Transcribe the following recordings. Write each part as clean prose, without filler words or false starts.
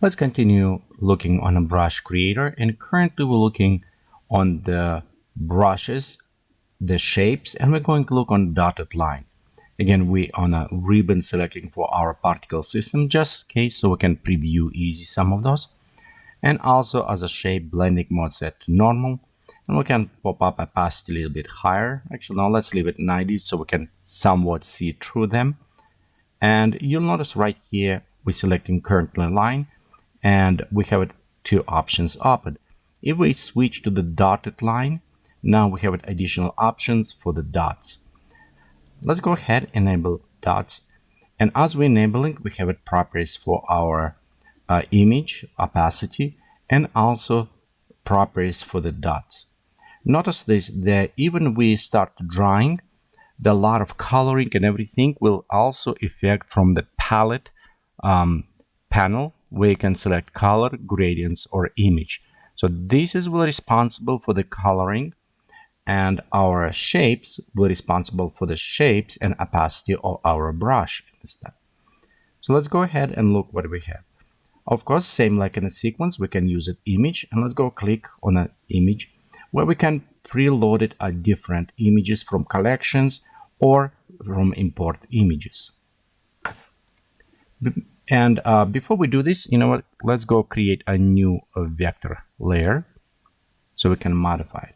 Let's continue looking on a brush creator, and currently we're looking on the brushes, the shapes, and we're going to look on dotted line. Again, we on a ribbon selecting for our particle system just in case, so we can preview easy some of those. And also as a shape, blending mode set to normal, and we can pop up opacity a little bit higher. Actually, now let's leave it 90 so we can somewhat see through them. And you'll notice right here we're selecting currently line, and we have two options open. If we switch to the dotted line, now we have additional options for the dots. Let's go ahead and enable dots, and as we're enabling, we have properties for our image opacity and also properties for the dots. Notice this, that even we start drawing, the lot of coloring and everything will also affect from the palette panel, where you can select color, gradients, or image. So this is really responsible for the coloring, and our shapes were responsible for the shapes and opacity of our brush in this step. So let's go ahead and look what we have. Of course, same like in a sequence, we can use an image, and let's go click on an image where we can preload it at different images from collections or from import images. And before we do this, you know what, let's go create a new vector layer so we can modify it.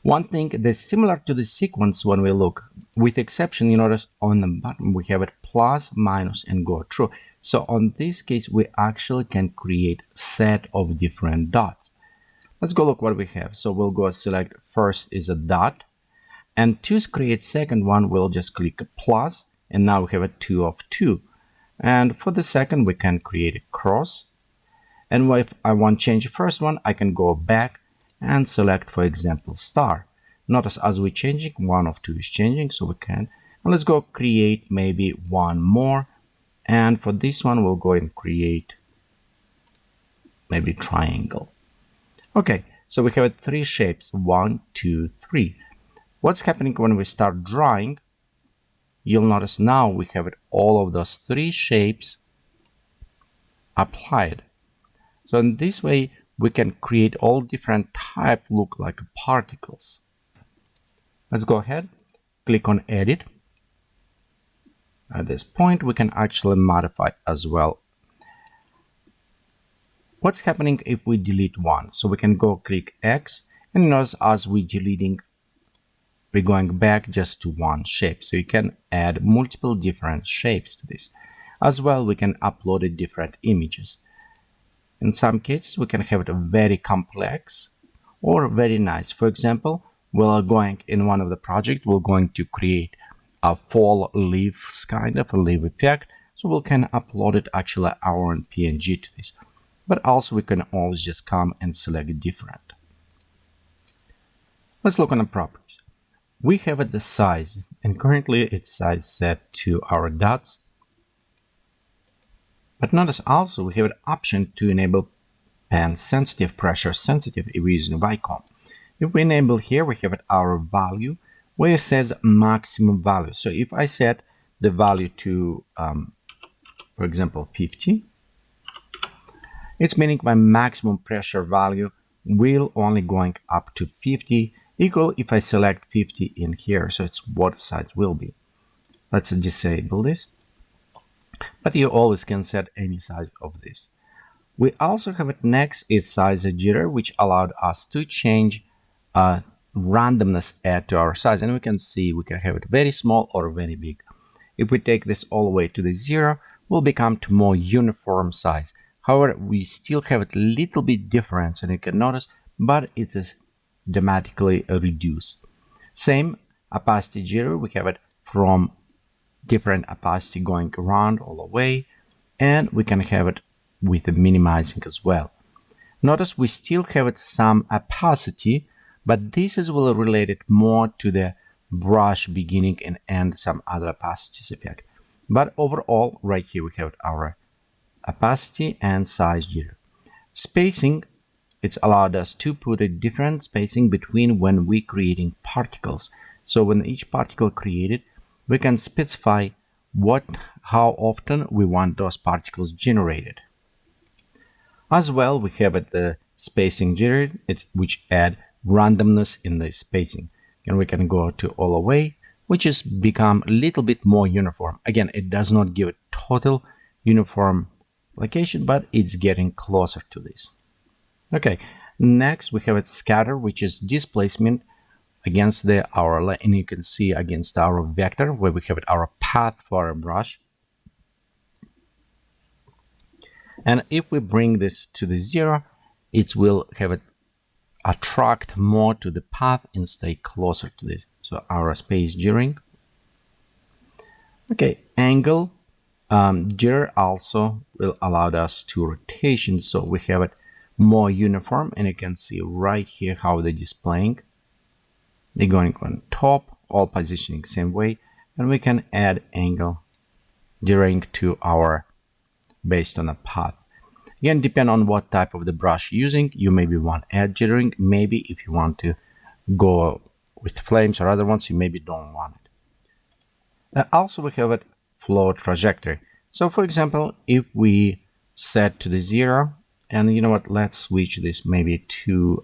One thing that's similar to the sequence when we look, with exception, you notice on the bottom we have it plus, minus, and go through. So on this case, we actually can create a set of different dots. Let's go look what we have. So we'll go select first is a dot, and to create second one, we'll just click a plus, and now we have a 2 of 2. And for the second, we can create a cross. And if I want to change the first one, I can go back and select, for example, star. Notice as we're changing, 1 of 2 is changing, so we can. And let's go create maybe one more. And for this one, we'll go and create maybe triangle. Okay, so we have 3 shapes, 1, 2, 3. What's happening when we start drawing? You'll notice now we have all of those 3 shapes applied. So in this way, we can create all different type look like particles. Let's go ahead, click on edit. At this point, we can actually modify as well. What's happening if we delete one? So we can go click X, and notice as we're deleting, we're going back just to one shape. So you can add multiple different shapes to this. As well, we can upload different images. In some cases, we can have it very complex or very nice. For example, we're going in one of the projects, we're going to create a fall leaves kind of a leaf effect. So we can upload it actually our own PNG to this. But also we can always just come and select different. Let's look on the properties. We have the size, and currently it's size set to our dots. But notice also we have an option to enable pen sensitive, pressure sensitive if we're using Vicom. If we enable here, we have our value where it says maximum value. So if I set the value to, for example, 50, it's meaning my maximum pressure value will only going up to 50, equal if I select 50 in here. So it's what size will be. Let's disable this. But you always can set any size of this. We also have it next is size jitter, which allowed us to change randomness add to our size, and we can see we can have it very small or very big. If we take this all the way to the 0, will become to more uniform size. However, we still have a little bit difference, and you can notice, but it is dramatically reduced. Same opacity jitter, we have it from different opacity going around all the way, and we can have it with the minimizing as well. Notice we still have it some opacity, but this is well related more to the brush beginning and end, some other opacities effect. But overall, right here we have our opacity and size jitter. Spacing, it's allowed us to put a different spacing between when we're creating particles. So when each particle created, we can specify how often we want those particles generated. As well, we have the spacing jitter, which add randomness in the spacing. And we can go to all away, which is become a little bit more uniform. Again, it does not give a total uniform location, but it's getting closer to this. Okay, next we have scatter, which is displacement against our, and you can see against our vector, where we have our path for a brush. And if we bring this to the 0, it will have it attract more to the path and stay closer to this. So our space jittering. Okay, angle jitter also will allow us to rotation, so we have it more uniform, and you can see right here how they're displaying. They're going on top, all positioning same way, and we can add angle jittering to our based on a path. Again, depend on what type of the brush you're using. You maybe want add jittering. Maybe if you want to go with flames or other ones, you maybe don't want it. Also, we have a flow trajectory. So, for example, if we set to the 0, and you know what, let's switch this maybe to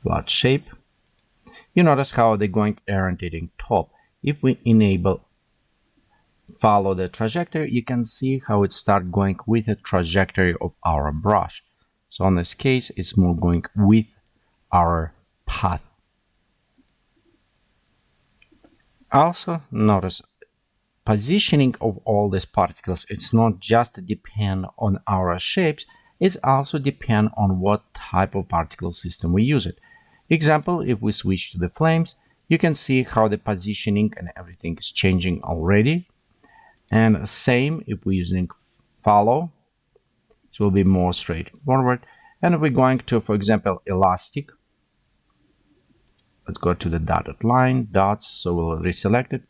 flat shape. You notice how they're going orientating top. If we enable follow the trajectory, you can see how it start going with the trajectory of our brush. So in this case, it's more going with our path. Also notice positioning of all these particles. It's not just depend on our shapes, it's also depend on what type of particle system we use it. Example, if we switch to the flames, you can see how the positioning and everything is changing already. And same if we're using follow, it will be more straightforward. And we're going to, for example, elastic. Let's go to the dotted line, dots, so we'll reselect it.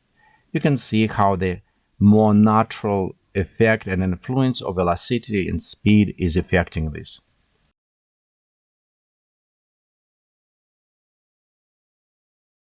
You can see how the more natural effect and influence of velocity and speed is affecting this.